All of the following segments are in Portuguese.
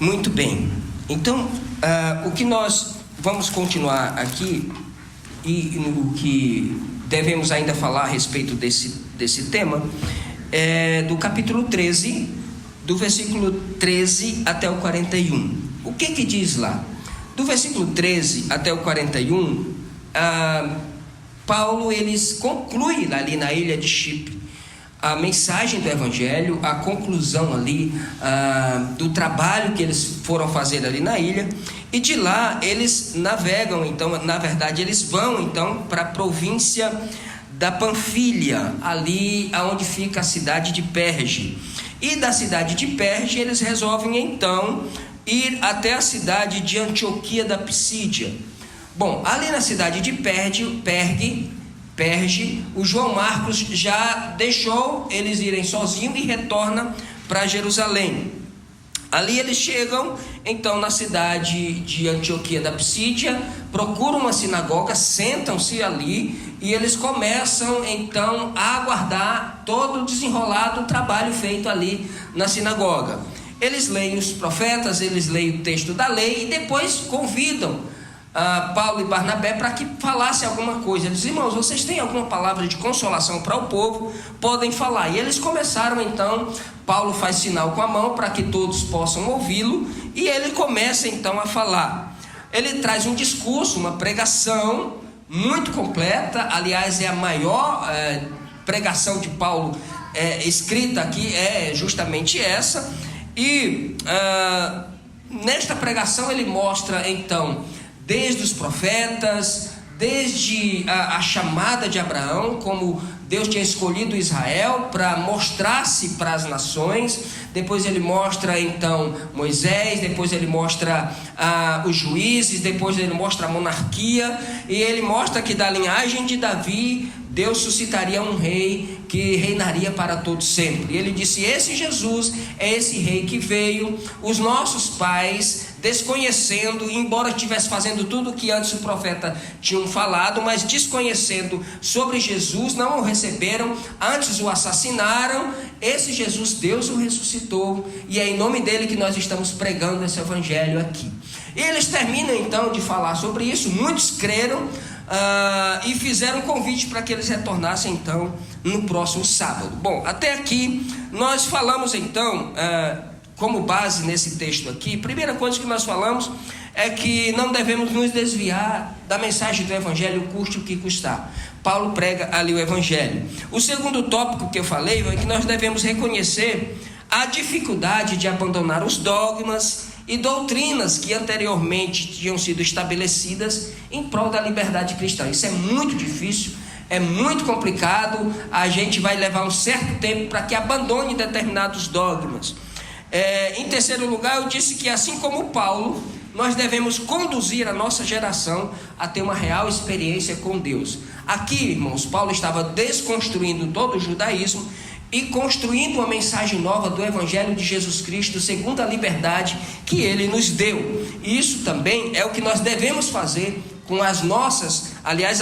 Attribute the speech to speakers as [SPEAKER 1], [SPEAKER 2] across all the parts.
[SPEAKER 1] Muito bem. Então, o que nós vamos continuar aqui e o que devemos ainda falar a respeito desse tema é do capítulo 13, do versículo 13 até o 41. O que diz lá? Do versículo 13 até o 41, Paulo conclui ali na ilha de Chipre a mensagem do Evangelho, a conclusão ali do trabalho que eles foram fazer ali na ilha, e de lá eles navegam, então, na verdade, eles vão então para a província da Panfilha, ali onde fica a cidade de Perge. E da cidade de Perge eles resolvem então ir até a cidade de Antioquia da Psídia. Bom, ali na cidade de Perge, o João Marcos já deixou eles irem sozinhos e retorna para Jerusalém. Ali eles chegam então na cidade de Antioquia da Psídia, procuram uma sinagoga, sentam-se ali e eles começam então a aguardar todo o desenrolado trabalho feito ali na sinagoga. Eles leem os profetas, eles leem o texto da lei e depois convidam Paulo e Barnabé para que falasse alguma coisa. Eles dizem: irmãos, vocês têm alguma palavra de consolação para o povo? Podem falar. E eles começaram então. Paulo faz sinal com a mão para que todos possam ouvi-lo, e ele começa então a falar. Ele traz um discurso, uma pregação muito completa. Aliás, é a maior pregação de Paulo escrita aqui, é justamente essa. E nesta pregação ele mostra então, desde os profetas, desde a chamada de Abraão, como Deus tinha escolhido Israel para mostrar-se para as nações. Depois ele mostra então Moisés, depois ele mostra os juízes, depois ele mostra a monarquia, e ele mostra que da linhagem de Davi Deus suscitaria um rei que reinaria para todo sempre. E ele disse: esse Jesus é esse rei que veio, os nossos pais desconhecendo, embora estivesse fazendo tudo o que antes o profeta tinham falado, mas desconhecendo sobre Jesus, não o receberam, antes o assassinaram. Esse Jesus, Deus o ressuscitou, e é em nome dele que nós estamos pregando esse evangelho aqui. E eles terminam então de falar sobre isso. Muitos creram e fizeram um convite para que eles retornassem então no próximo sábado. Bom, até aqui nós falamos então, como base nesse texto aqui, primeira coisa que nós falamos é que não devemos nos desviar da mensagem do evangelho, custe o que custar. Paulo prega ali o evangelho. O segundo tópico que eu falei é que nós devemos reconhecer a dificuldade de abandonar os dogmas e doutrinas que anteriormente tinham sido estabelecidas em prol da liberdade cristã. Isso é muito difícil, é muito complicado. A gente vai levar um certo tempo para que abandone determinados dogmas. Em terceiro lugar, eu disse que, assim como Paulo, nós devemos conduzir a nossa geração a ter uma real experiência com Deus. Aqui, irmãos, Paulo estava desconstruindo todo o judaísmo e construindo uma mensagem nova do Evangelho de Jesus Cristo, segundo a liberdade que Ele nos deu. E isso também é o que nós devemos fazer com a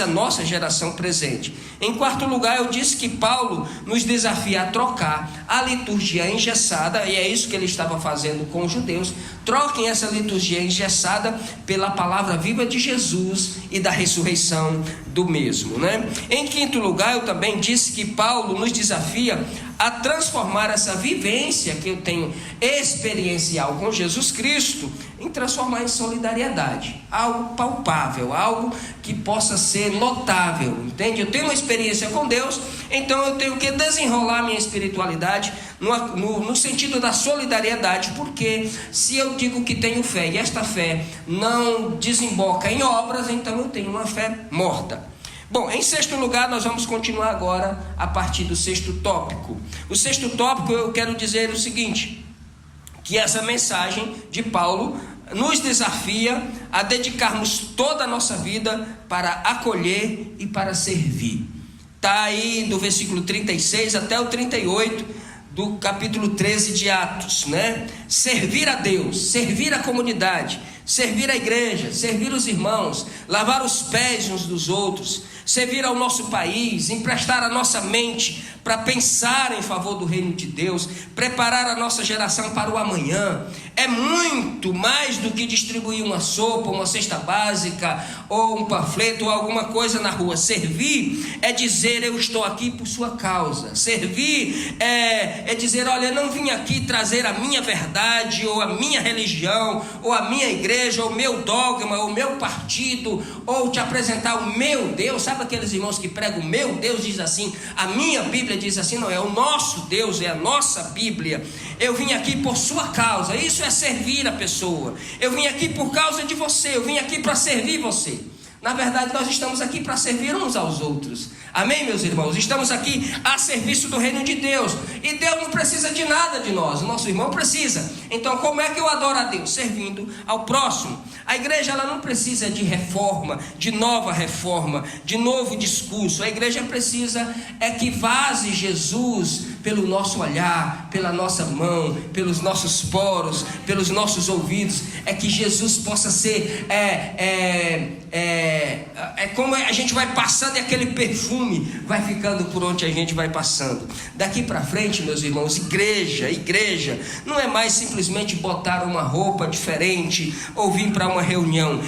[SPEAKER 1] nossa geração presente. Em quarto lugar, eu disse que Paulo nos desafia a trocar a liturgia engessada, e é isso que ele estava fazendo com os judeus. Troquem essa liturgia engessada pela palavra viva de Jesus e da ressurreição do mesmo, né? Em quinto lugar, eu também disse que Paulo nos desafia a transformar essa vivência que eu tenho experiencial com Jesus Cristo, em transformar em solidariedade, algo palpável, algo que possa ser notável, entende? Eu tenho uma experiência com Deus, então eu tenho que desenrolar minha espiritualidade no sentido da solidariedade, porque se eu digo que tenho fé e esta fé não desemboca em obras, então eu tenho uma fé morta. Bom, em sexto lugar, nós vamos continuar agora a partir do sexto tópico. O sexto tópico, eu quero dizer o seguinte, que essa mensagem de Paulo nos desafia a dedicarmos toda a nossa vida para acolher e para servir. Está aí do versículo 36 até o 38 do capítulo 13 de Atos, né? Servir a Deus, servir a comunidade, servir a igreja, servir os irmãos, lavar os pés uns dos outros, servir ao nosso país, emprestar a nossa mente para pensar em favor do reino de Deus, preparar a nossa geração para o amanhã. É muito muito mais do que distribuir uma sopa, uma cesta básica, ou um panfleto, ou alguma coisa na rua. Servir é dizer: eu estou aqui por sua causa. Servir é dizer: olha, eu não vim aqui trazer a minha verdade, ou a minha religião, ou a minha igreja, ou o meu dogma, ou o meu partido, ou te apresentar o meu Deus. Sabe aqueles irmãos que pregam: o meu Deus diz assim, a minha Bíblia diz assim? Não, é o nosso Deus, é a nossa Bíblia. Eu vim aqui por sua causa. Isso é servir a pessoa. Eu vim aqui por causa de você, eu vim aqui para servir você. Na verdade, nós estamos aqui para servir uns aos outros. Amém, meus irmãos? Estamos aqui a serviço do reino de Deus. E Deus não precisa de nada de nós. O nosso irmão precisa. Então, como é que eu adoro a Deus? Servindo ao próximo. A igreja, ela não precisa de reforma, de nova reforma, de novo discurso. A igreja precisa que vaze Jesus pelo nosso olhar, pela nossa mão, pelos nossos poros, pelos nossos ouvidos. É que Jesus possa ser como a gente vai passando e aquele perfume vai ficando por onde a gente vai passando. Daqui para frente, meus irmãos, igreja não é mais simplesmente botar uma roupa diferente ou vir para uma reunião.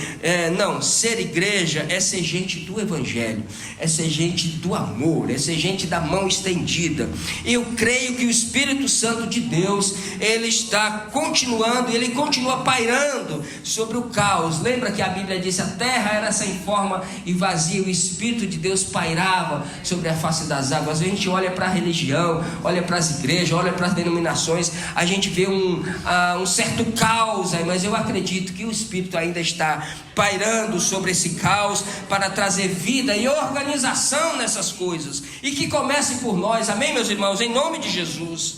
[SPEAKER 1] Não, ser igreja é ser gente do evangelho, é ser gente do amor, é ser gente da mão estendida. E eu creio que o Espírito Santo de Deus, ele está continuando, ele continua pairando sobre o caos. Lembra que a Bíblia diz: a terra era sem forma e vazia, o Espírito de Deus pairava sobre a face das águas. A gente olha para a religião, olha para as igrejas, olha para as denominações, a gente vê um certo caos aí, mas eu acredito que o Espírito ainda está pairando sobre esse caos para trazer vida e organização nessas coisas, e que comece por nós. Amém, meus irmãos? Em nome de Jesus.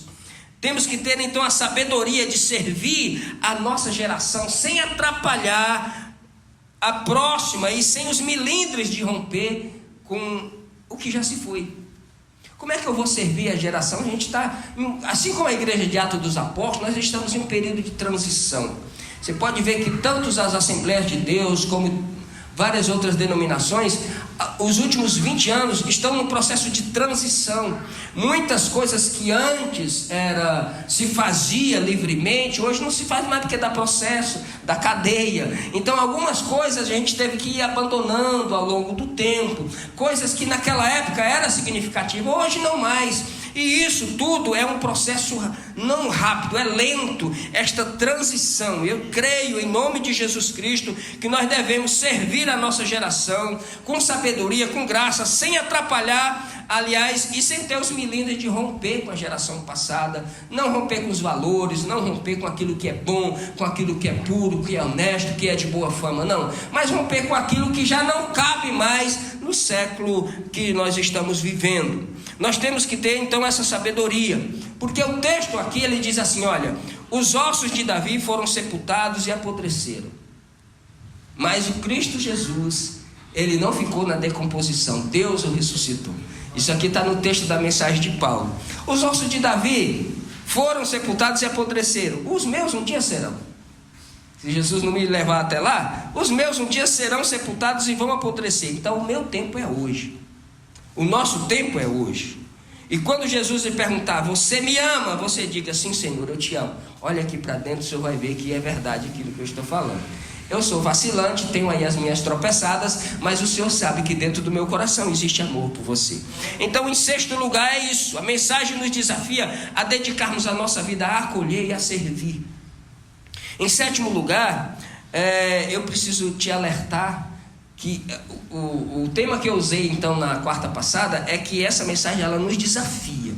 [SPEAKER 1] Temos que ter então a sabedoria de servir a nossa geração sem atrapalhar a próxima e sem os milindres de romper com o que já se foi. Como é que eu vou servir a geração? A gente está, assim como a igreja de Atos dos Apóstolos, nós estamos em um período de transição. Você pode ver que tanto as Assembleias de Deus como várias outras denominações, os últimos 20 anos estão num processo de transição. Muitas coisas que antes se fazia livremente, hoje não se faz mais porque dá processo, da cadeia. Então algumas coisas a gente teve que ir abandonando ao longo do tempo, coisas que naquela época era significativa, hoje não mais. E isso tudo é um processo não rápido, é lento, esta transição. Eu creio em nome de Jesus Cristo que nós devemos servir a nossa geração com sabedoria, com graça, sem atrapalhar, aliás, e sem ter os milindres de romper com a geração passada, não romper com os valores, não romper com aquilo que é bom, com aquilo que é puro, que é honesto, que é de boa fama, não, mas romper com aquilo que já não cabe mais no século que nós estamos vivendo. Nós temos que ter então essa sabedoria, porque o texto aqui ele diz assim: olha, os ossos de Davi foram sepultados e apodreceram, mas o Cristo Jesus, ele não ficou na decomposição, Deus o ressuscitou. Isso aqui está no texto da mensagem de Paulo. Os ossos de Davi foram sepultados e apodreceram, os meus um dia serão. Se Jesus não me levar até lá, os meus um dia serão sepultados e vão apodrecer. Então o meu tempo é hoje, o nosso tempo é hoje. E quando Jesus lhe perguntar: você me ama? Você diga: sim, Senhor, eu te amo. Olha aqui para dentro, o Senhor vai ver que é verdade aquilo que eu estou falando. Eu sou vacilante, tenho aí as minhas tropeçadas, mas o Senhor sabe que dentro do meu coração existe amor por você. Então, em sexto lugar é isso. A mensagem nos desafia a dedicarmos a nossa vida a acolher e a servir. Em sétimo lugar, eu preciso te alertar que o tema que eu usei então na quarta passada é que essa mensagem ela nos desafia.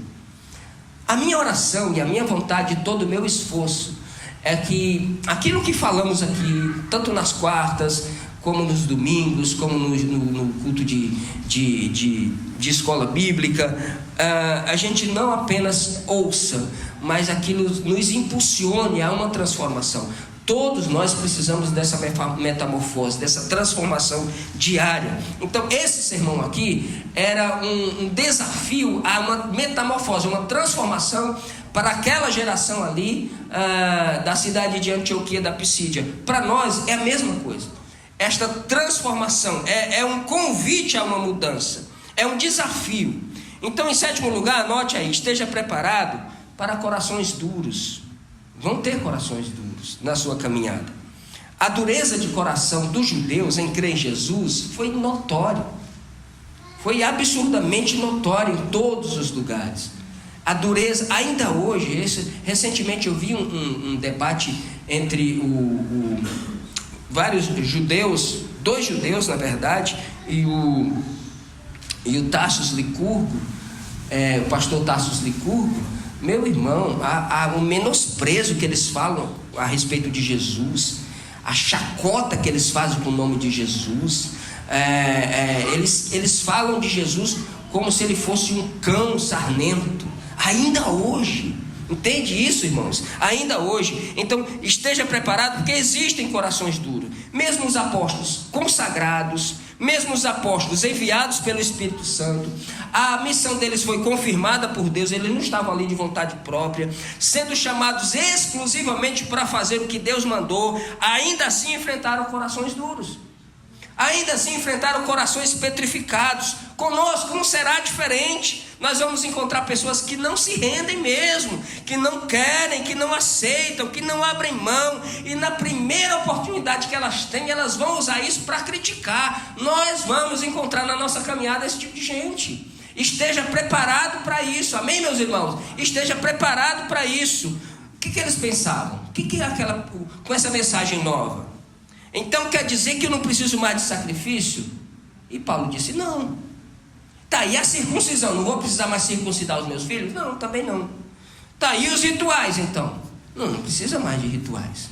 [SPEAKER 1] A minha oração e a minha vontade, todo o meu esforço é que aquilo que falamos aqui, tanto nas quartas, como nos domingos, como no culto de escola bíblica, a gente não apenas ouça, mas aquilo nos impulsione a uma transformação. Todos nós precisamos dessa metamorfose, dessa transformação diária. Então esse sermão aqui era um desafio a uma metamorfose, uma transformação para aquela geração ali da cidade de Antioquia da Pisídia. Para nós é a mesma coisa. Esta transformação é um convite a uma mudança, é um desafio. Então, em sétimo lugar, anote aí: esteja preparado para corações duros. Vão ter corações duros. duros na sua caminhada. A dureza de coração dos judeus em crer em Jesus foi notória. Foi absurdamente notória em todos os lugares. A dureza, ainda hoje, recentemente eu vi um debate entre vários judeus, 2 judeus na verdade, e o Tarsus Licurgo, o pastor Tarsus Licurgo. Meu irmão, o menosprezo que eles falam a respeito de Jesus, a chacota que eles fazem com o nome de Jesus, eles falam de Jesus como se ele fosse um cão sarnento, ainda hoje. Entende isso, irmãos? Ainda hoje. Então esteja preparado, porque existem corações duros. Mesmo os apóstolos consagrados, mesmo os apóstolos enviados pelo Espírito Santo, a missão deles foi confirmada por Deus. Eles não estavam ali de vontade própria, sendo chamados exclusivamente para fazer o que Deus mandou. Ainda assim enfrentaram corações duros, ainda assim enfrentaram corações petrificados. Conosco não será diferente. Nós vamos encontrar pessoas que não se rendem mesmo, que não querem, que não aceitam, que não abrem mão, e na primeira oportunidade que elas têm, elas vão usar isso para criticar. Nós vamos encontrar na nossa caminhada esse tipo de gente. Esteja preparado para isso, amém, meus irmãos? Esteja preparado para isso. O que eles pensavam? O que é com essa mensagem nova? Então quer dizer que eu não preciso mais de sacrifício? E Paulo disse, não. Tá, e a circuncisão? Não vou precisar mais circuncidar os meus filhos? Não, também não. Tá, e os rituais então? Não precisa mais de rituais.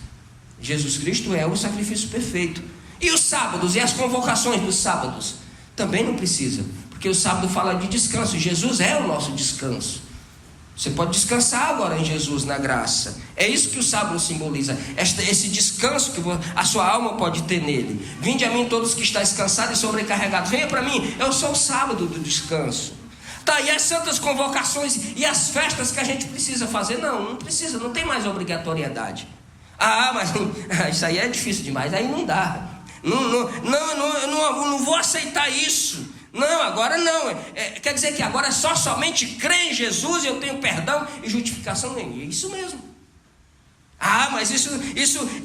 [SPEAKER 1] Jesus Cristo é o sacrifício perfeito. E os sábados e as convocações dos sábados? Também não precisa, porque o sábado fala de descanso. Jesus é o nosso descanso. Você pode descansar agora em Jesus, na graça. É isso que o sábado simboliza, esse descanso que a sua alma pode ter nele. Vinde a mim todos que estáis cansados e sobrecarregados, venha para mim, eu sou o sábado do descanso. Tá, e as santas convocações e as festas que a gente precisa fazer? Não precisa, não tem mais obrigatoriedade. Mas isso aí é difícil demais, aí não dá. Não vou aceitar isso. Não, agora não. Quer dizer que agora somente crer em Jesus e eu tenho perdão e justificação? É isso mesmo. Mas isso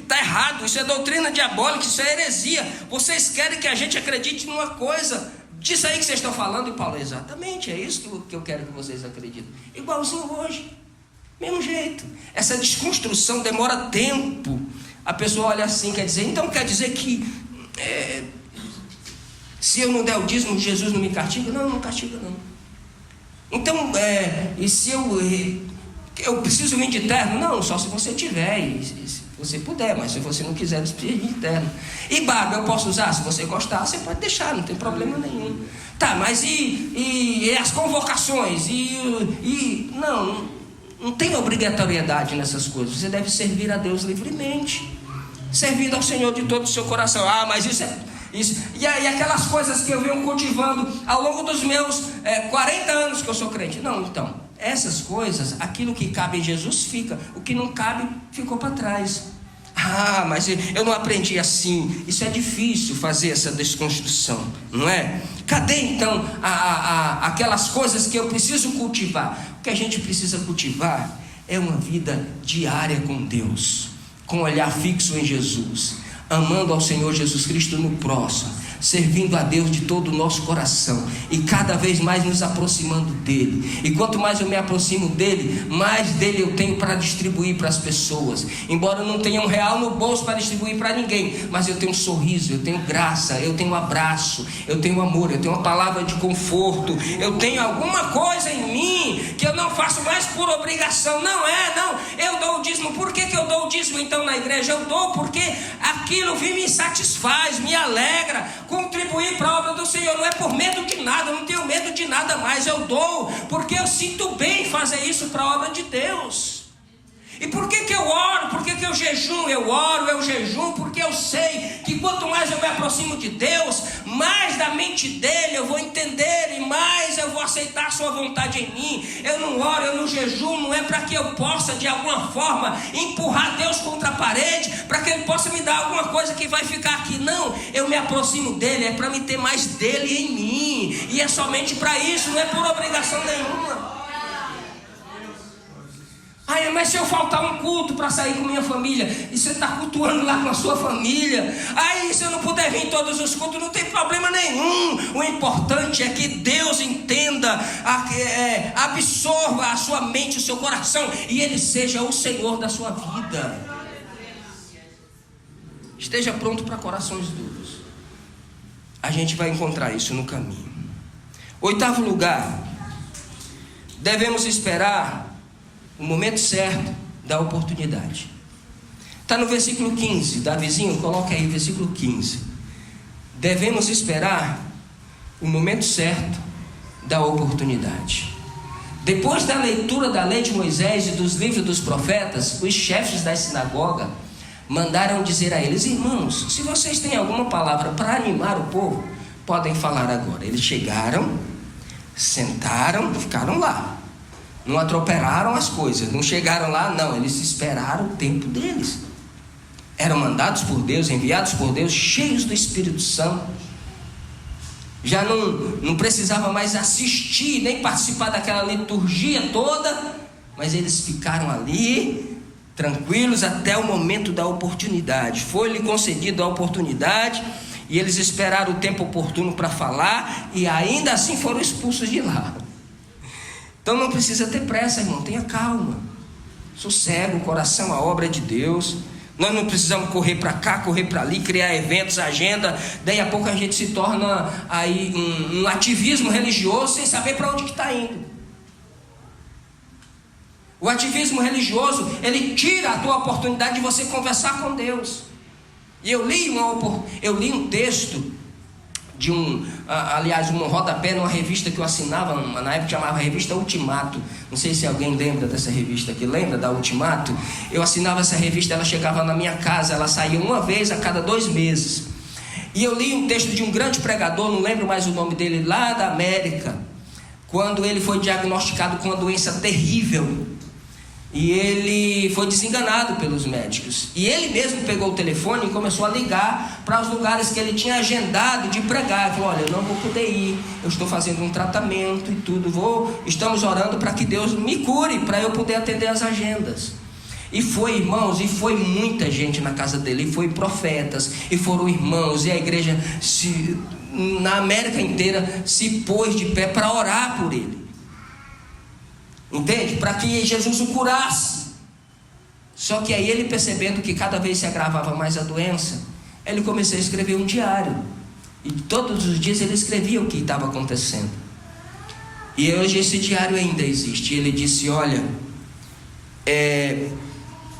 [SPEAKER 1] está errado, isso é doutrina diabólica, isso é heresia. Vocês querem que a gente acredite numa coisa disso aí que vocês estão falando? E Paulo, exatamente, é isso que eu quero que vocês acreditem. Igualzinho hoje, mesmo jeito. Essa desconstrução demora tempo. A pessoa olha assim, quer dizer que se eu não der o dízimo, Jesus não me castiga? Não castiga não. Então, e se eu preciso vir de terno? Não, só se você tiver, e se você puder, mas se você não quiser, não precisa vir de terno. E barba eu posso usar? Se você gostar, você pode deixar, não tem problema nenhum. Tá, mas e as convocações? Não tem obrigatoriedade nessas coisas. Você deve servir a Deus livremente, servindo ao Senhor de todo o seu coração. Mas isso. E aquelas coisas que eu venho cultivando ao longo dos meus 40 anos que eu sou crente. Não, então, essas coisas, aquilo que cabe em Jesus fica, o que não cabe ficou para trás. Mas eu não aprendi assim. Isso é difícil fazer essa desconstrução, não é? Cadê então aquelas coisas que eu preciso cultivar? O que a gente precisa cultivar é uma vida diária com Deus, com olhar fixo em Jesus, amando ao Senhor Jesus Cristo no próximo, servindo a Deus de todo o nosso coração e cada vez mais nos aproximando dele. E quanto mais eu me aproximo dele, mais dele eu tenho para distribuir para as pessoas. Embora eu não tenha R$1 no bolso para distribuir para ninguém, mas eu tenho um sorriso, eu tenho graça, eu tenho um abraço, eu tenho amor, eu tenho uma palavra de conforto, eu tenho alguma coisa em mim que eu não faço mais por obrigação. Não, eu dou o dízimo. Por que eu dou o dízimo então na igreja? Eu dou porque aquilo me satisfaz, me alegra. Contribuir para a obra do Senhor não é por medo de nada, eu não tenho medo de nada mais. Eu dou porque eu sinto bem fazer isso para a obra de Deus. E por que eu oro? Por que eu jejum? Eu oro, eu jejum porque eu sei que quanto mais eu me aproximo de Deus, mais da mente dele eu vou entender e mais eu vou aceitar a sua vontade em mim. Eu não oro, eu não jejum, não é para que eu possa de alguma forma empurrar Deus contra a parede, para que ele possa me dar alguma coisa que vai ficar aqui. Não, eu me aproximo dele, é para me ter mais dele em mim. E é somente para isso, não é por obrigação nenhuma. Ai, mas se eu faltar um culto para sair com minha família, e você está cultuando lá com a sua família, ai, se eu não puder vir em todos os cultos, não tem problema nenhum. O importante é que Deus entenda, absorva a sua mente, o seu coração, e Ele seja o Senhor da sua vida. Esteja pronto para corações duros. A gente vai encontrar isso no caminho. 8º lugar, devemos esperar o momento certo da oportunidade. Está no versículo 15, Davizinho, coloca aí, versículo 15. Devemos esperar o momento certo da oportunidade. Depois da leitura da lei de Moisés e dos livros dos profetas, os chefes da sinagoga mandaram dizer a eles: irmãos, se vocês têm alguma palavra para animar o povo, podem falar agora. Eles chegaram, sentaram, ficaram lá. Não atropelaram as coisas, não chegaram lá, não. Eles esperaram o tempo deles. Eram mandados por Deus, enviados por Deus, cheios do Espírito Santo. Já não precisava mais assistir, nem participar daquela liturgia toda, mas eles ficaram ali, tranquilos, até o momento da oportunidade. Foi-lhe concedida a oportunidade, e eles esperaram o tempo oportuno para falar, e ainda assim foram expulsos de lá. Então não precisa ter pressa, irmão, tenha calma, sossega o coração, a obra é de Deus. Nós não precisamos correr para cá, correr para ali, criar eventos, agenda. Daí a pouco a gente se torna aí um ativismo religioso sem saber para onde que está indo. O ativismo religioso, ele tira a tua oportunidade de você conversar com Deus. E eu li um texto de um rodapé numa revista que eu assinava, na época chamava Revista Ultimato. Não sei se alguém lembra dessa revista aqui, lembra da Ultimato? Eu assinava essa revista, ela chegava na minha casa, ela saía uma vez a cada 2 meses. E eu li um texto de um grande pregador, não lembro mais o nome dele, lá da América, quando ele foi diagnosticado com uma doença terrível. E ele foi desenganado pelos médicos. E ele mesmo pegou o telefone e começou a ligar para os lugares que ele tinha agendado de pregar. Ele falou: olha, eu não vou poder ir, eu estou fazendo um tratamento e tudo, estamos orando para que Deus me cure, para eu poder atender as agendas. E foi, irmãos, e foi muita gente na casa dele, e foi profetas, e foram irmãos, e a igreja na América inteira se pôs de pé para orar por ele. Entende? Para que Jesus o curasse. Só que aí ele, percebendo que cada vez se agravava mais a doença, ele começou a escrever um diário. E todos os dias ele escrevia o que estava acontecendo. E hoje esse diário ainda existe. E ele disse: olha,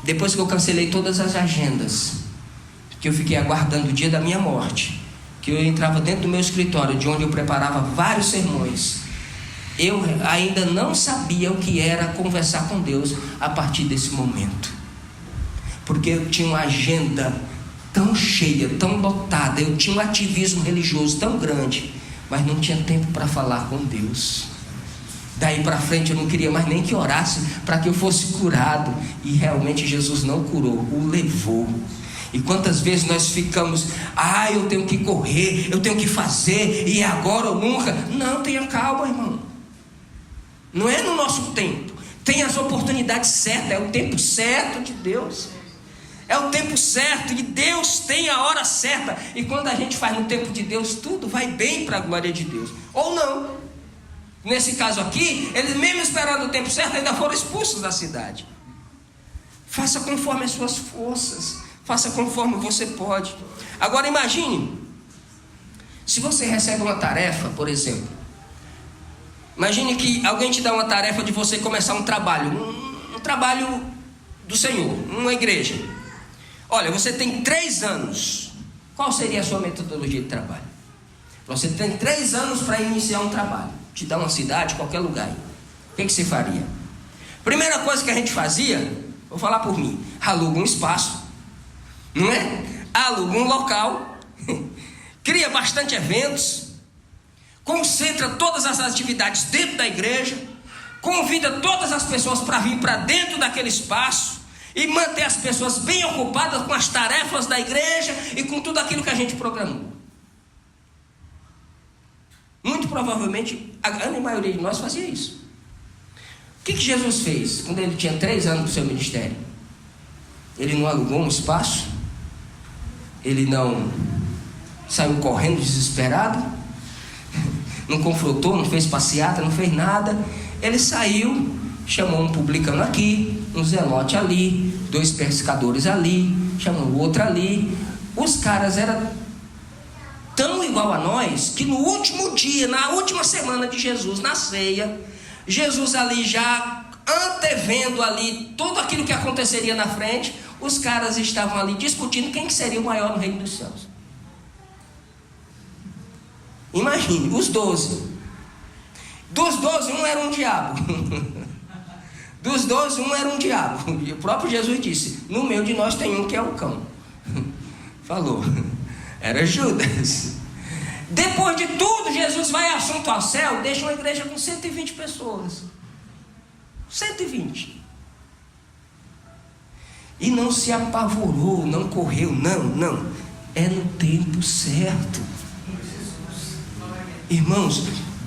[SPEAKER 1] depois que eu cancelei todas as agendas, que eu fiquei aguardando o dia da minha morte, que eu entrava dentro do meu escritório, de onde eu preparava vários sermões, eu ainda não sabia o que era conversar com Deus a partir desse momento, porque eu tinha uma agenda tão cheia, tão lotada, eu tinha um ativismo religioso tão grande, mas não tinha tempo para falar com Deus. Daí para frente eu não queria mais nem que orasse para que eu fosse curado, e realmente Jesus não curou, o levou. E quantas vezes nós ficamos: eu tenho que correr, eu tenho que fazer, e agora ou nunca. Não, tenha calma, irmão. Não é no nosso tempo. Tem as oportunidades certas. É o tempo certo de Deus. É o tempo certo. E Deus tem a hora certa. E quando a gente faz no tempo de Deus, tudo vai bem para a glória de Deus. Ou não. Nesse caso aqui, eles mesmo esperando o tempo certo, ainda foram expulsos da cidade. Faça conforme as suas forças. Faça conforme você pode. Agora imagine, se você recebe uma tarefa, por exemplo. Imagine que alguém te dá uma tarefa de você começar um trabalho, um trabalho do Senhor, uma igreja. Olha, você tem 3 anos. Qual seria a sua metodologia de trabalho? Você tem 3 anos para iniciar um trabalho. Te dá uma cidade, qualquer lugar. O que você faria? Primeira coisa que a gente fazia, vou falar por mim: aluga um espaço, não é? Aluga um local, cria bastante eventos, concentra todas as atividades dentro da igreja, convida todas as pessoas para vir para dentro daquele espaço e manter as pessoas bem ocupadas com as tarefas da igreja e com tudo aquilo que a gente programou. Muito provavelmente a grande maioria de nós fazia isso. O que Jesus fez quando ele tinha 3 anos do seu ministério? Ele não alugou um espaço? Ele não saiu correndo desesperado? Não confrontou, não fez passeata, não fez nada. Ele saiu, chamou um publicano aqui, um zelote ali, 2 pescadores ali, chamou o outro ali. Os caras eram tão igual a nós, que no último dia, na última semana de Jesus, na ceia, Jesus ali já antevendo ali tudo aquilo que aconteceria na frente, os caras estavam ali discutindo quem que seria o maior no reino dos céus. Imagine, os 12. Dos 12, um era um diabo. Dos 12, um era um diabo. E o próprio Jesus disse: no meio de nós tem um que é um cão. Falou. Era Judas. Depois de tudo, Jesus vai assunto ao céu, deixa uma igreja com 120 pessoas. 120. E não se apavorou, não correu, não. É no tempo certo. Irmãos,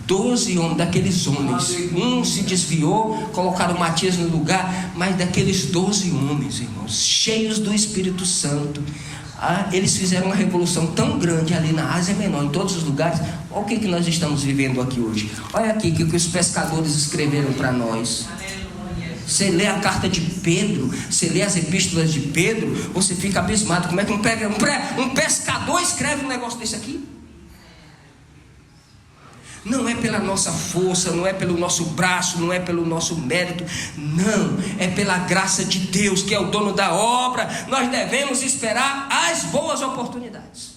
[SPEAKER 1] 12 homens, daqueles homens, um se desviou, colocaram Matias no lugar, mas daqueles 12 homens, irmãos, cheios do Espírito Santo, eles fizeram uma revolução tão grande ali na Ásia Menor, em todos os lugares. Olha o que nós estamos vivendo aqui hoje. Olha aqui o que os pescadores escreveram para nós. Você lê a carta de Pedro, você lê as epístolas de Pedro, você fica abismado. Como é que um pescador escreve um negócio desse aqui? Não é pela nossa força, não é pelo nosso braço, não é pelo nosso mérito, não, é pela graça de Deus, que é o dono da obra. Nós devemos esperar as boas oportunidades.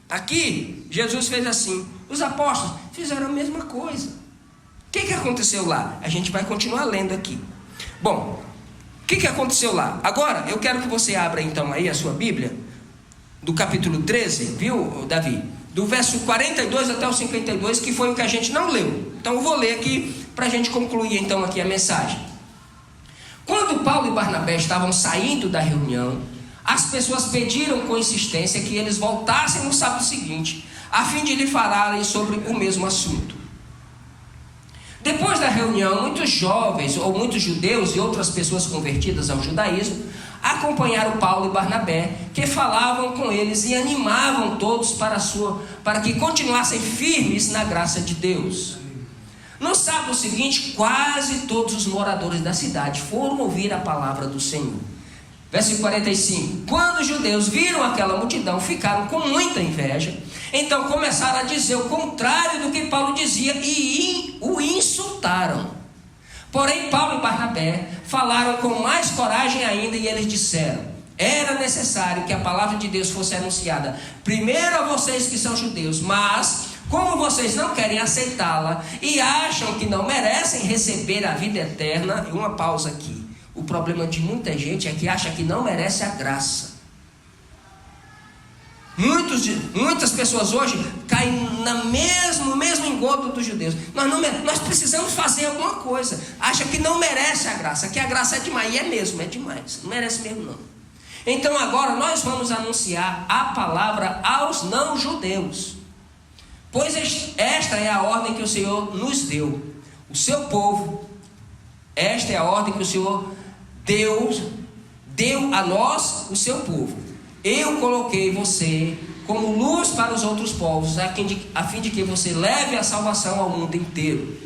[SPEAKER 1] Aqui, Jesus fez assim, os apóstolos fizeram a mesma coisa. O que aconteceu lá? A gente vai continuar lendo aqui. Bom, o que aconteceu lá? Agora, eu quero que você abra então aí a sua Bíblia, do capítulo 13, viu, Davi? Do verso 42 até o 52, que foi o que a gente não leu. Então eu vou ler aqui para a gente concluir então aqui a mensagem. Quando Paulo e Barnabé estavam saindo da reunião, as pessoas pediram com insistência que eles voltassem no sábado seguinte, a fim de lhe falarem sobre o mesmo assunto. Depois da reunião, muitos jovens ou muitos judeus e outras pessoas convertidas ao judaísmo acompanharam Paulo e Barnabé, que falavam com eles e animavam todos para que continuassem firmes na graça de Deus. No sábado seguinte, quase todos os moradores da cidade foram ouvir a palavra do Senhor. Verso 45: quando os judeus viram aquela multidão, ficaram com muita inveja. Então começaram a dizer o contrário do que Paulo dizia e o insultaram. Porém, Paulo e Barnabé falaram com mais coragem ainda e eles disseram: era necessário que a palavra de Deus fosse anunciada primeiro a vocês que são judeus, mas como vocês não querem aceitá-la e acham que não merecem receber a vida eterna, e uma pausa aqui, o problema de muita gente é que acha que não merece a graça. Muitas pessoas hoje caem no mesmo engodo dos judeus. Nós precisamos fazer alguma coisa. Acha que não merece a graça, que a graça é demais. E é mesmo, é demais. Não merece mesmo não. Então agora nós vamos anunciar a palavra aos não-judeus. Pois esta é a ordem que o Senhor nos deu. O seu povo, esta é a ordem que o Senhor deu a nós, o seu povo. Eu coloquei você como luz para os outros povos, a fim de que você leve a salvação ao mundo inteiro.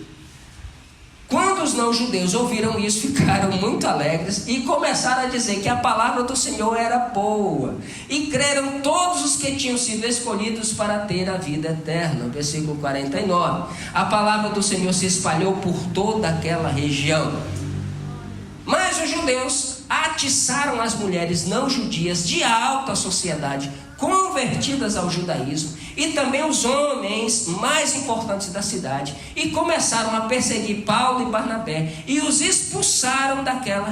[SPEAKER 1] Quando os não-judeus ouviram isso, ficaram muito alegres e começaram a dizer que a palavra do Senhor era boa. E creram todos os que tinham sido escolhidos para ter a vida eterna. Versículo 49. A palavra do Senhor se espalhou por toda aquela região. Mas os judeus atiçaram as mulheres não judias de alta sociedade, convertidas ao judaísmo, e também os homens mais importantes da cidade, e começaram a perseguir Paulo e Barnabé, e os expulsaram daquela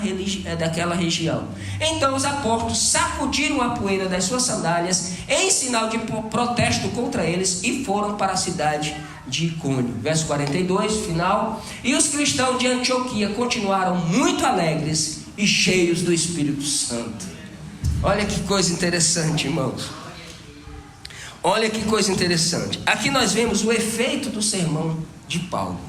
[SPEAKER 1] região. Então os apóstolos sacudiram a poeira das suas sandálias, em sinal de protesto contra eles, e foram para a cidade de Icônio. Verso 42, final. E os cristãos de Antioquia continuaram muito alegres e cheios do Espírito Santo. Olha que coisa interessante, irmãos. Olha que coisa interessante. Aqui nós vemos o efeito do sermão de Paulo.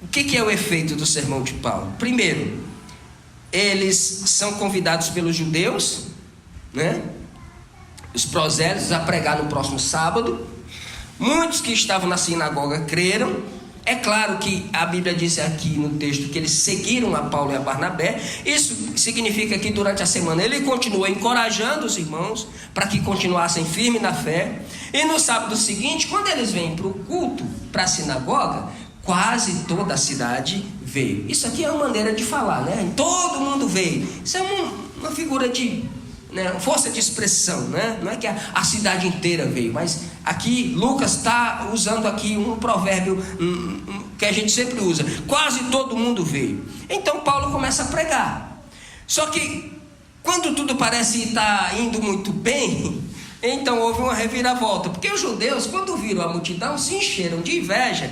[SPEAKER 1] O que é o efeito do sermão de Paulo? Primeiro, eles são convidados pelos judeus, né? Os prosélitos, a pregar no próximo sábado. Muitos que estavam na sinagoga creram. É claro que a Bíblia diz aqui no texto que eles seguiram a Paulo e a Barnabé. Isso significa que durante a semana ele continuou encorajando os irmãos para que continuassem firmes na fé. E no sábado seguinte, quando eles vêm para o culto, para a sinagoga, quase toda a cidade veio. Isso aqui é uma maneira de falar, né? Todo mundo veio. Isso é uma figura de, né, força de expressão, né? Não é que a cidade inteira veio, mas aqui Lucas está usando aqui um provérbio que a gente sempre usa. Quase todo mundo veio. Então Paulo começa a pregar. Só que quando tudo parece estar indo muito bem, então houve uma reviravolta. Porque os judeus, quando viram a multidão, se encheram de inveja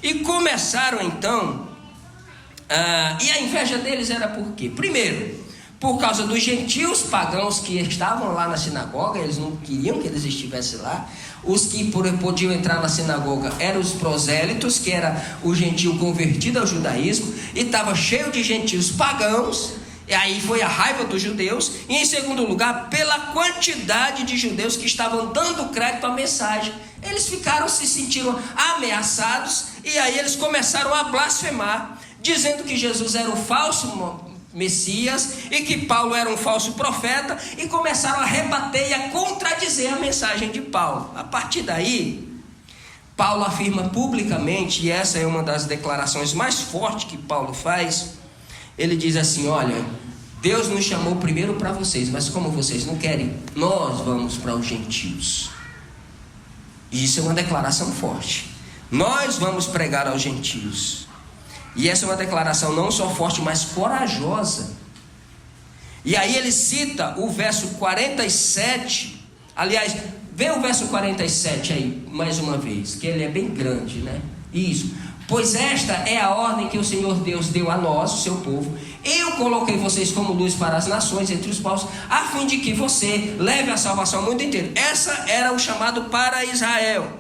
[SPEAKER 1] e começaram então... e a inveja deles era por quê? Primeiro, por causa dos gentios pagãos que estavam lá na sinagoga. Eles não queriam que eles estivessem lá. Os que podiam entrar na sinagoga eram os prosélitos, que era o gentio convertido ao judaísmo, e estava cheio de gentios pagãos. E aí foi a raiva dos judeus. E em segundo lugar, pela quantidade de judeus que estavam dando crédito à mensagem. Eles se sentiram ameaçados, e aí eles começaram a blasfemar, dizendo que Jesus era o falso Messias e que Paulo era um falso profeta, e começaram a rebater e a contradizer a mensagem de Paulo. A partir daí, Paulo afirma publicamente, e essa é uma das declarações mais fortes que Paulo faz. Ele diz assim: olha, Deus nos chamou primeiro para vocês, mas como vocês não querem, nós vamos para os gentios. E isso é uma declaração forte. Nós vamos pregar aos gentios. E essa é uma declaração não só forte, mas corajosa. E aí ele cita o verso 47. Aliás, vê o verso 47 aí, mais uma vez, que ele é bem grande, né? Isso. Pois esta é a ordem que o Senhor Deus deu a nós, o seu povo. Eu coloquei vocês como luz para as nações entre os povos, a fim de que você leve a salvação ao mundo inteiro. Essa era o chamado para Israel.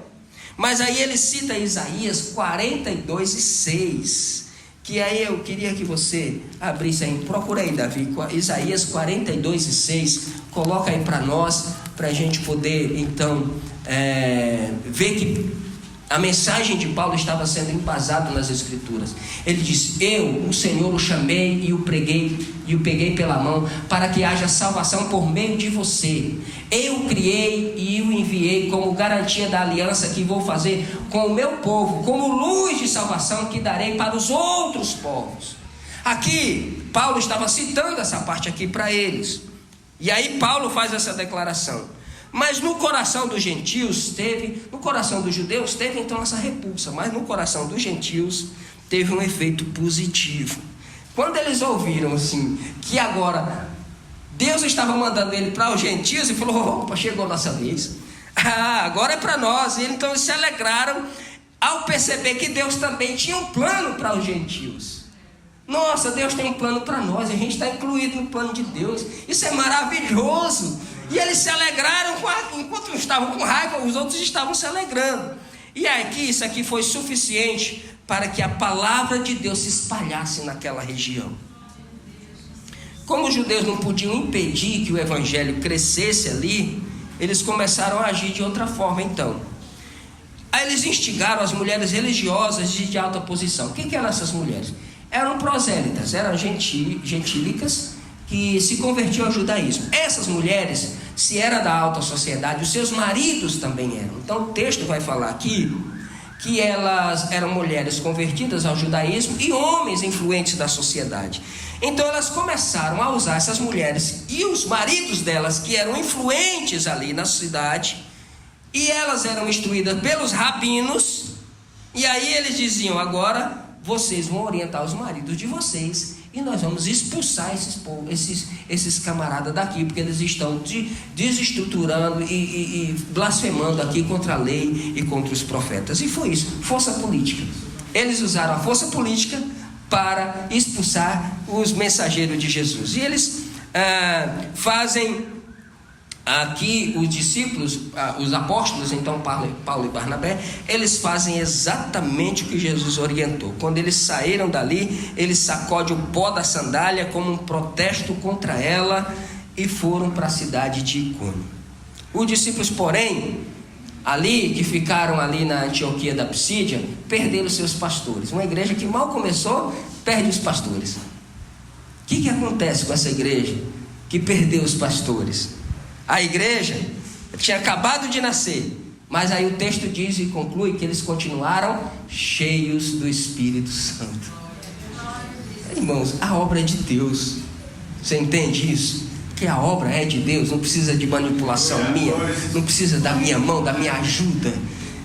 [SPEAKER 1] Mas aí ele cita Isaías 42:6, que aí eu queria que você abrisse aí, procura aí, Davi, Isaías 42:6, coloca aí para nós, para a gente poder então ver que a mensagem de Paulo estava sendo embasada nas Escrituras. Ele disse: eu, o Senhor, o chamei e o peguei pela mão, para que haja salvação por meio de você. Eu o criei e o enviei como garantia da aliança que vou fazer com o meu povo, como luz de salvação que darei para os outros povos. Aqui, Paulo estava citando essa parte aqui para eles. E aí Paulo faz essa declaração. Mas no coração dos gentios no coração dos judeus teve então essa repulsa, mas no coração dos gentios teve um efeito positivo. Quando eles ouviram assim, que agora Deus estava mandando ele para os gentios, e falou: opa, chegou a nossa vez, agora é para nós. E então eles se alegraram ao perceber que Deus também tinha um plano para os gentios. Nossa, Deus tem um plano para nós, a gente está incluído no plano de Deus, isso é maravilhoso. E eles se alegraram, enquanto estavam com raiva, os outros estavam se alegrando. E aqui, isso aqui foi suficiente para que a palavra de Deus se espalhasse naquela região. Como os judeus não podiam impedir que o evangelho crescesse ali, eles começaram a agir de outra forma então. Aí eles instigaram as mulheres religiosas de alta posição. O que eram essas mulheres? Eram prosélitas, eram gentílicas, que se convertiu ao judaísmo. Essas mulheres, se era da alta sociedade, os seus maridos também eram. Então o texto vai falar aqui que elas eram mulheres convertidas ao judaísmo e homens influentes da sociedade. Então elas começaram a usar essas mulheres e os maridos delas, que eram influentes ali na cidade, e elas eram instruídas pelos rabinos. E aí eles diziam: agora vocês vão orientar os maridos de vocês, e nós vamos expulsar esses camaradas daqui, porque eles estão desestruturando e blasfemando aqui contra a lei e contra os profetas. E foi isso, força política. Eles usaram a força política para expulsar os mensageiros de Jesus. E eles fazem Aqui os discípulos, os apóstolos, então Paulo e Barnabé, eles fazem exatamente o que Jesus orientou. Quando eles saíram dali, eles sacodem o pó da sandália como um protesto contra ela e foram para a cidade de Icônio. Os discípulos, porém, ali que ficaram ali na Antioquia da Psídia, perderam seus pastores. Uma igreja que mal começou, perde os pastores. O que acontece com essa igreja que perdeu os pastores? A igreja tinha acabado de nascer, mas aí o texto diz e conclui que eles continuaram cheios do Espírito Santo. Irmãos, a obra é de Deus. Você entende isso? Que a obra é de Deus, não precisa de manipulação minha, não precisa da minha mão, da minha ajuda.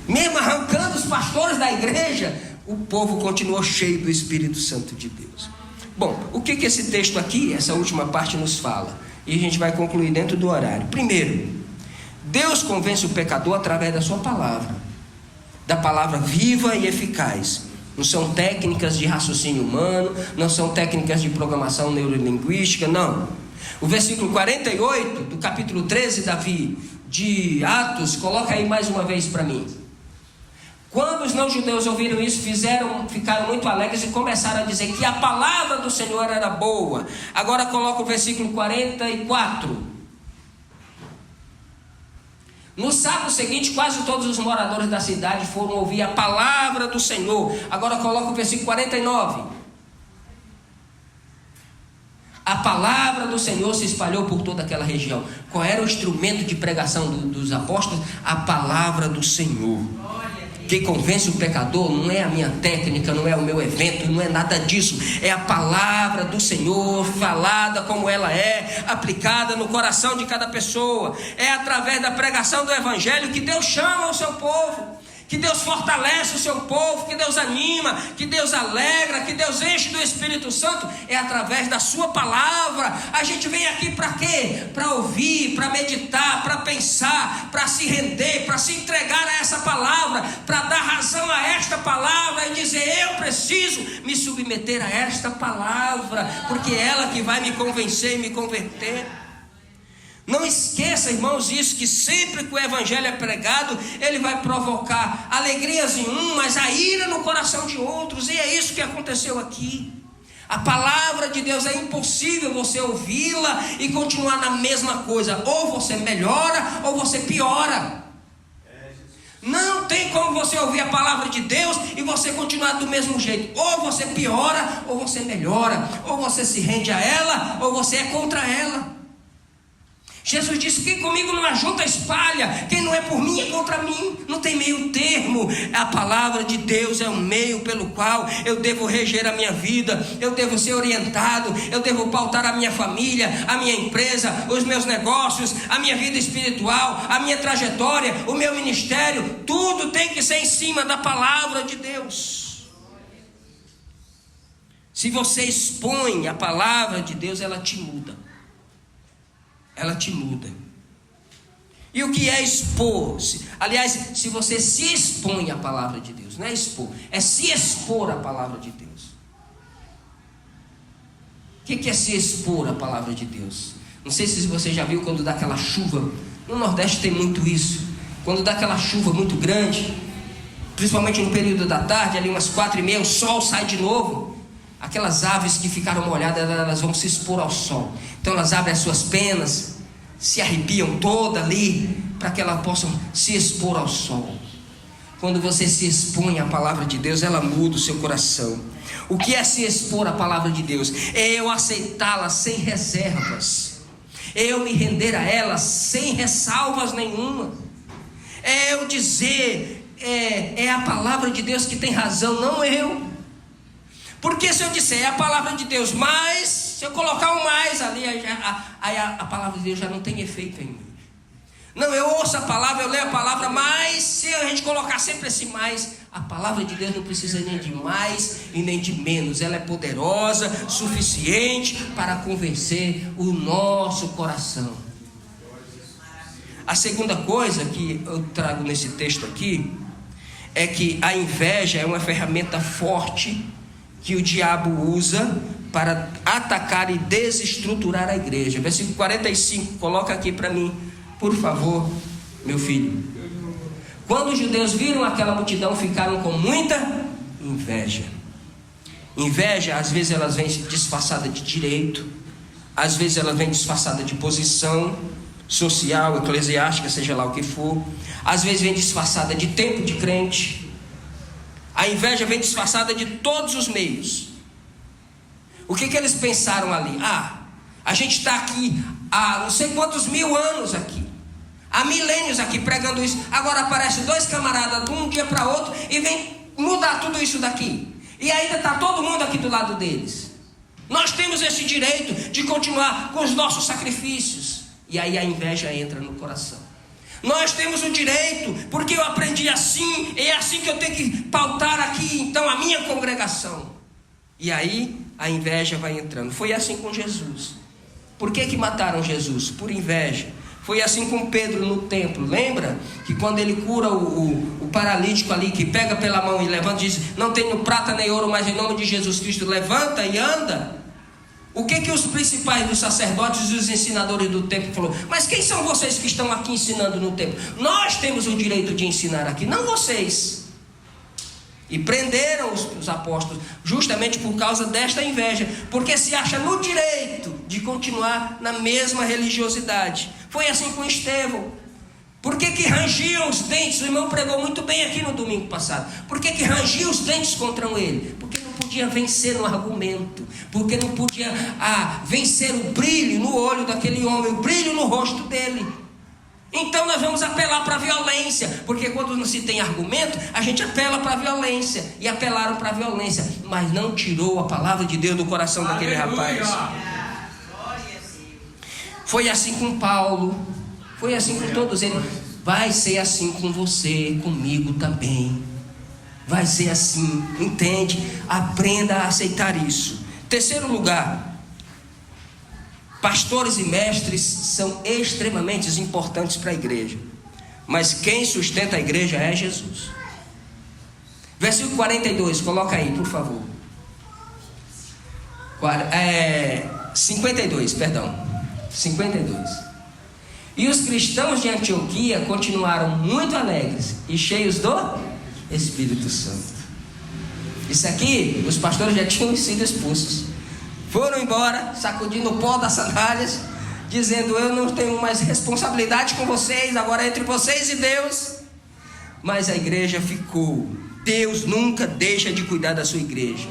[SPEAKER 1] Mesmo arrancando os pastores da igreja, o povo continuou cheio do Espírito Santo de Deus. Bom, o que esse texto aqui, essa última parte nos fala? E a gente vai concluir dentro do horário. Primeiro, Deus convence o pecador através da sua palavra, da palavra viva e eficaz. Não são técnicas de raciocínio humano, não são técnicas de programação neurolinguística, não. O versículo 48 do capítulo 13, Davi, de Atos, coloca aí mais uma vez para mim. Quando os não-judeus ouviram isso, ficaram muito alegres e começaram a dizer que a palavra do Senhor era boa. Agora coloca o versículo 44. No sábado seguinte, quase todos os moradores da cidade foram ouvir a palavra do Senhor. Agora coloca o versículo 49. A palavra do Senhor se espalhou por toda aquela região. Qual era o instrumento de pregação dos apóstolos? A palavra do Senhor. Quem convence o pecador não é a minha técnica, não é o meu evento, não é nada disso. É a palavra do Senhor falada como ela é, aplicada no coração de cada pessoa. É através da pregação do Evangelho que Deus chama o seu povo, que Deus fortalece o seu povo, que Deus anima, que Deus alegra, que Deus enche do Espírito Santo. É através da sua palavra. A gente vem aqui para quê? Para ouvir, para meditar, para pensar, para se render, para se entregar a essa palavra, para dar razão a esta palavra e dizer: eu preciso me submeter a esta palavra, porque é ela que vai me convencer e me converter. Não esqueça, irmãos, isso, que sempre que o Evangelho é pregado, ele vai provocar alegrias em um, mas a ira no coração de outros. E é isso que aconteceu aqui. A palavra de Deus, é impossível você ouvi-la e continuar na mesma coisa. Ou você melhora ou você piora. Não tem como você ouvir a palavra de Deus e você continuar do mesmo jeito. Ou você piora ou você melhora. Ou você se rende a ela ou você é contra ela. Jesus disse: quem comigo não ajunta, espalha. Quem não é por mim é contra mim. Não tem meio termo. A palavra de Deus é o meio pelo qual eu devo reger a minha vida. Eu devo ser orientado. Eu devo pautar a minha família, a minha empresa, os meus negócios, a minha vida espiritual, a minha trajetória, o meu ministério. Tudo tem que ser em cima da palavra de Deus. Se você expõe a palavra de Deus, ela te muda. Ela te muda. E o que é expor? Aliás, se você se expõe à palavra de Deus, não é expor, é se expor à palavra de Deus. O que é se expor à palavra de Deus? Não sei se você já viu quando dá aquela chuva. No Nordeste tem muito isso. Quando dá aquela chuva muito grande, principalmente no período da tarde, ali umas 4h30, o sol sai de novo. Aquelas aves que ficaram molhadas, elas vão se expor ao sol. Então elas abrem as suas penas, se arrepiam toda ali, para que elas possam se expor ao sol. Quando você se expõe à palavra de Deus, ela muda o seu coração. O que é se expor à palavra de Deus? É eu aceitá-la sem reservas. É eu me render a ela sem ressalvas nenhuma. É eu dizer, é a palavra de Deus que tem razão, não eu. Porque se eu disser é a palavra de Deus, mas se eu colocar um mais ali, aí a palavra de Deus já não tem efeito em mim. Não, eu ouço a palavra, eu leio a palavra, mas se a gente colocar sempre esse mais, a palavra de Deus não precisa nem de mais e nem de menos. Ela é poderosa, suficiente para convencer o nosso coração. A segunda coisa que eu trago nesse texto aqui é que a inveja é uma ferramenta forte que o diabo usa para atacar e desestruturar a igreja. Versículo 45, coloca aqui para mim, Por favor, meu filho. Quando os judeus viram aquela multidão, ficaram com muita inveja. Inveja, às vezes elas vêm disfarçada de direito, às vezes elas vêm disfarçada de posição social, eclesiástica, seja lá o que for. Às vezes vem disfarçada de tempo de crente. A inveja vem disfarçada de todos os meios. O que eles pensaram ali? A gente está aqui há não sei quantos mil anos aqui, há milênios aqui pregando isso. Agora aparecem dois camaradas de um dia para outro e vem mudar tudo isso daqui. E ainda está todo mundo aqui do lado deles. Nós temos esse direito de continuar com os nossos sacrifícios. E aí a inveja entra no coração. Nós temos o direito, porque eu aprendi assim, é assim que eu tenho que pautar aqui, então, a minha congregação. E aí a inveja vai entrando. Foi assim com Jesus. Por que mataram Jesus? Por inveja. Foi assim com Pedro no templo. Lembra que quando ele cura o paralítico ali, que pega pela mão e levanta e diz: não tenho prata nem ouro, mas em nome de Jesus Cristo levanta e anda. O que os principais dos sacerdotes e os ensinadores do templo falaram? Mas quem são vocês que estão aqui ensinando no templo? Nós temos o direito de ensinar aqui, não vocês. E prenderam os apóstolos justamente por causa desta inveja, porque se acha no direito de continuar na mesma religiosidade. Foi assim com Estevão. Por que rangiam os dentes? O irmão pregou muito bem aqui no domingo passado. Por que rangiam os dentes contra ele? Porque não podia vencer no argumento, porque não podia vencer o brilho no olho daquele homem, o brilho no rosto dele. Então nós vamos apelar para a violência, porque quando não se tem argumento, a gente apela para a violência. E apelaram para a violência, mas não tirou a palavra de Deus do coração daquele rapaz. Foi assim com Paulo, foi assim com todos eles. Vai ser assim com você, comigo também. Vai ser assim, entende? Aprenda a aceitar isso. Terceiro lugar, pastores e mestres são extremamente importantes para a igreja, mas quem sustenta a igreja é Jesus. Versículo 42, coloca aí, por favor. 52. E os cristãos de Antioquia continuaram muito alegres e cheios do Espírito Santo. Isso aqui, os pastores já tinham sido expulsos. Foram embora, sacudindo o pó das sandálias, dizendo: eu não tenho mais responsabilidade com vocês, agora é entre vocês e Deus. Mas a igreja ficou. Deus nunca deixa de cuidar da sua igreja.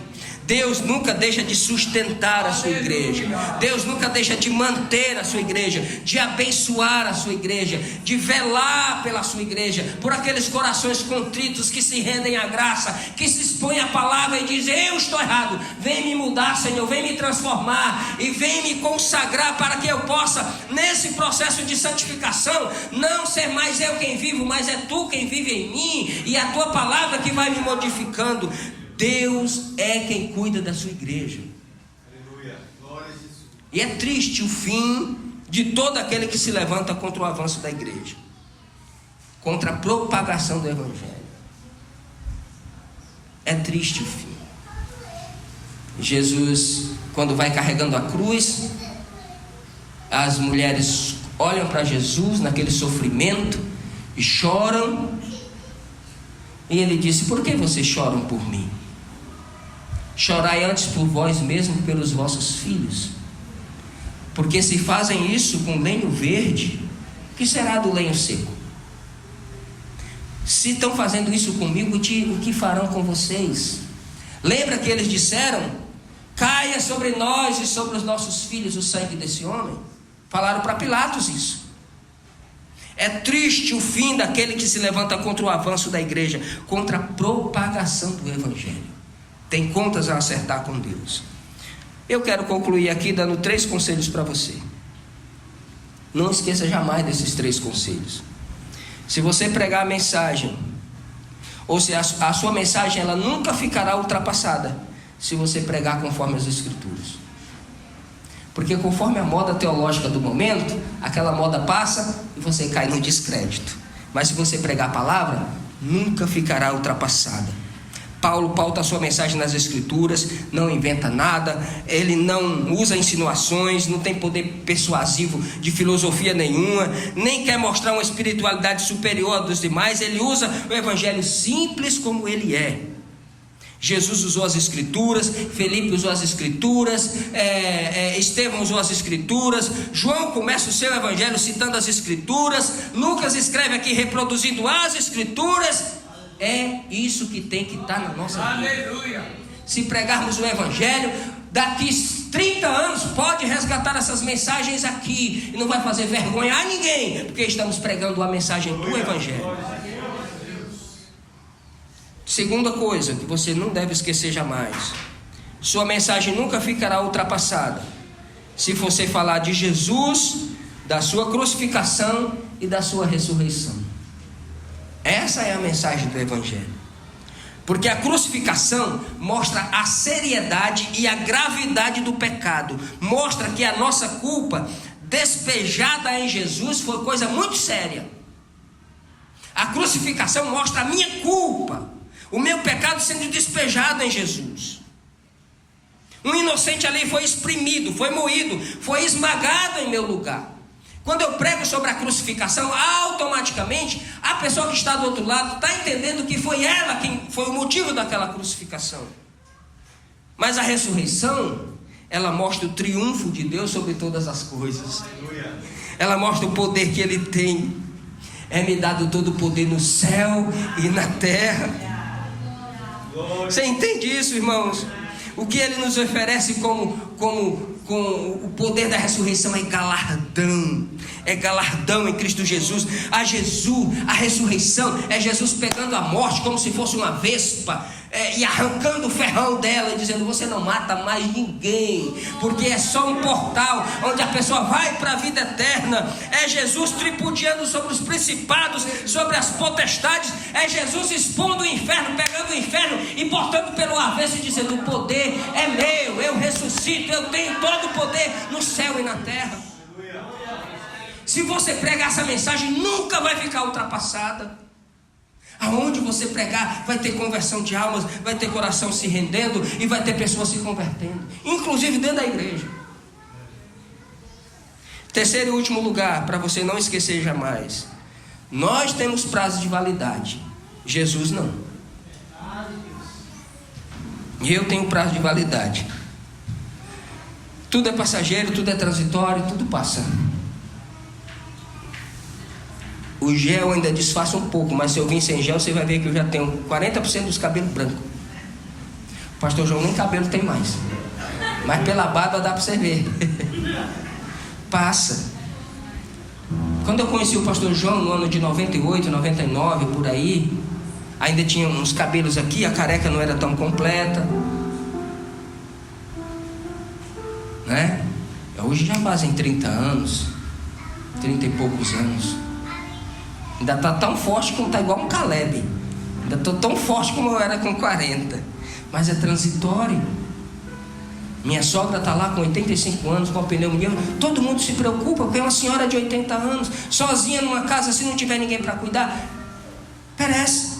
[SPEAKER 1] Deus nunca deixa de sustentar a sua igreja. Deus nunca deixa de manter a sua igreja, de abençoar a sua igreja, de velar pela sua igreja, por aqueles corações contritos que se rendem à graça, que se expõem à palavra e dizem: eu estou errado, vem me mudar, Senhor, vem me transformar e vem me consagrar para que eu possa, nesse processo de santificação, não ser mais eu quem vivo, mas é tu quem vive em mim, e a tua palavra que vai me modificando. Deus é quem cuida da sua igreja. Aleluia. Glória a Jesus. E é triste o fim de todo aquele que se levanta contra o avanço da igreja, contra a propagação do evangelho. É triste o fim. Jesus, quando vai carregando a cruz, as mulheres olham para Jesus naquele sofrimento e choram. E ele disse: por que vocês choram por mim? Chorai antes por vós mesmos, pelos vossos filhos. Porque se fazem isso com lenho verde, o que será do lenho seco? Se estão fazendo isso comigo, o que farão com vocês? Lembra que eles disseram: caia sobre nós e sobre os nossos filhos o sangue desse homem? Falaram para Pilatos isso. É triste o fim daquele que se levanta contra o avanço da igreja, contra a propagação do evangelho. Tem contas a acertar com Deus. Eu quero concluir aqui dando 3 conselhos para você. Não esqueça jamais desses 3 conselhos. Se você pregar a mensagem, ou se a sua mensagem ela nunca ficará ultrapassada, se você pregar conforme as Escrituras. Porque conforme a moda teológica do momento, aquela moda passa e você cai no descrédito. Mas se você pregar a palavra, nunca ficará ultrapassada. Paulo pauta a sua mensagem nas Escrituras, não inventa nada, ele não usa insinuações, não tem poder persuasivo de filosofia nenhuma, nem quer mostrar uma espiritualidade superior dos demais. Ele usa o Evangelho simples como ele é. Jesus usou as Escrituras, Felipe usou as Escrituras, Estevão usou as Escrituras, João começa o seu Evangelho citando as Escrituras, Lucas escreve aqui reproduzindo as Escrituras. É isso que tem que estar na nossa vida. Aleluia. Se pregarmos o Evangelho, daqui 30 anos pode resgatar essas mensagens aqui e não vai fazer vergonha a ninguém, porque estamos pregando a mensagem do Evangelho. Segunda coisa que você não deve esquecer jamais: sua mensagem nunca ficará ultrapassada se você falar de Jesus, da sua crucificação e da sua ressurreição. Essa é a mensagem do Evangelho. Porque a crucificação mostra a seriedade e a gravidade do pecado. Mostra que a nossa culpa despejada em Jesus foi coisa muito séria. A crucificação mostra a minha culpa, o meu pecado sendo despejado em Jesus. Um inocente ali foi exprimido, foi moído, foi esmagado em meu lugar. Quando eu prego sobre a crucificação, automaticamente a pessoa que está do outro lado está entendendo que foi ela quem foi o motivo daquela crucificação. Mas a ressurreição, ela mostra o triunfo de Deus sobre todas as coisas. Ela mostra o poder que Ele tem. É-me dado todo o poder no céu e na terra. Você entende isso, irmãos? O que Ele nos oferece com o poder da ressurreição é galardão em Cristo Jesus. A ressurreição é Jesus pegando a morte como se fosse uma vespa, e arrancando o ferrão dela e dizendo: você não mata mais ninguém, porque é só um portal onde a pessoa vai para a vida eterna. É Jesus tripudiando sobre os principados, sobre as potestades. É Jesus expondo o inferno, pegando o inferno e botando pelo avesso e dizendo: o poder é meu, eu ressuscito, eu tenho todo o poder no céu e na terra. Se você pregar essa mensagem, nunca vai ficar ultrapassada. Aonde você pregar, vai ter conversão de almas, vai ter coração se rendendo e vai ter pessoas se convertendo, inclusive dentro da igreja. Terceiro e último lugar, para você não esquecer jamais: nós temos prazo de validade, Jesus não. E eu tenho prazo de validade. Tudo é passageiro, tudo é transitório, tudo passa. O gel ainda disfarça um pouco, mas se eu vir sem gel, você vai ver que eu já tenho 40% dos cabelos brancos. O pastor João nem cabelo tem mais, mas pela barba dá para você ver. Passa. Quando eu conheci o pastor João no ano de 98, 99, por aí, ainda tinha uns cabelos aqui, a careca não era tão completa, né? Hoje já fazem 30 anos, 30 e poucos anos. Ainda está tão forte como está igual um Caleb. Ainda estou tão forte como eu era com 40. Mas é transitório. Minha sogra está lá com 85 anos, com a pneumonia. Todo mundo se preocupa, porque é uma senhora de 80 anos, sozinha numa casa, se não tiver ninguém para cuidar, perece.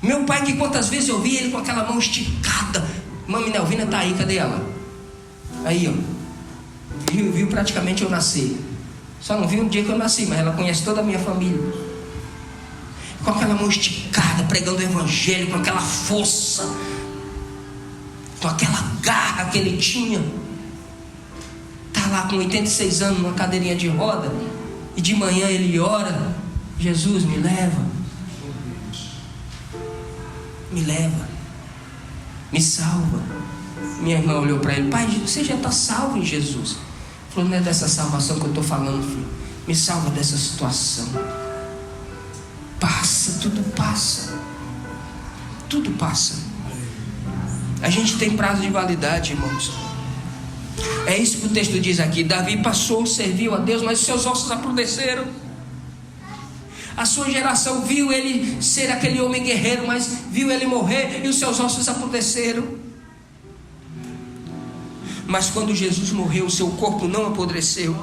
[SPEAKER 1] Meu pai, que quantas vezes eu vi ele com aquela mão esticada. Mãe Nelvina está aí, cadê ela? Aí, ó. Viu praticamente eu nascer. Só não viu um dia que eu nasci, mas ela conhece toda a minha família. Com aquela mão esticada, pregando o evangelho, com aquela força, com aquela garra que ele tinha. Está lá com 86 anos, numa cadeirinha de roda, e de manhã ele ora: Jesus, me leva, me salva. Minha irmã olhou para ele: pai, você já está salvo em Jesus. Falou: não é dessa salvação que eu estou falando, filho. Me salva dessa situação. Passa, tudo passa. Tudo passa. A gente tem prazo de validade, irmãos. É isso que o texto diz aqui. Davi passou, serviu a Deus, mas os seus ossos apodreceram. A sua geração viu ele ser aquele homem guerreiro, mas viu ele morrer e os seus ossos apodreceram. Mas quando Jesus morreu, o seu corpo não apodreceu.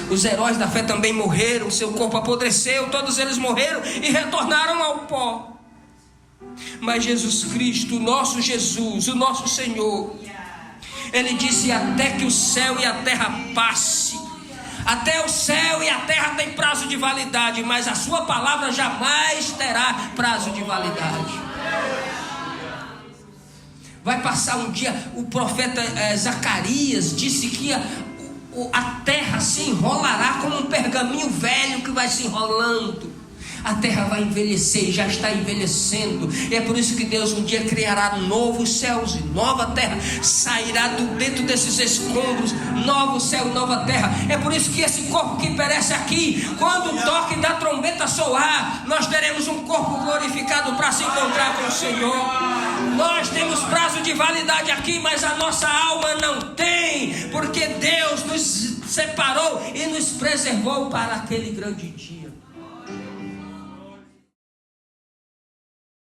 [SPEAKER 1] Os heróis da fé também morreram, o seu corpo apodreceu. Todos eles morreram e retornaram ao pó. Mas Jesus Cristo, o nosso Jesus, o nosso Senhor, Ele disse: até que o céu e a terra passe. Até o céu e a terra tem prazo de validade, mas a sua palavra jamais terá prazo de validade. Vai passar um dia, o profeta Zacarias disse que a terra se enrolará como um pergaminho velho que vai se enrolando. A terra vai envelhecer, já está envelhecendo. E é por isso que Deus um dia criará novos céus e nova terra. Sairá do dentro desses escombros novo céu e nova terra. É por isso que esse corpo que perece aqui, quando o toque da trombeta soar, nós teremos um corpo glorificado para se encontrar com o Senhor. Nós temos prazo de validade aqui, mas a nossa alma não tem, porque Deus nos separou e nos preservou para aquele grande dia.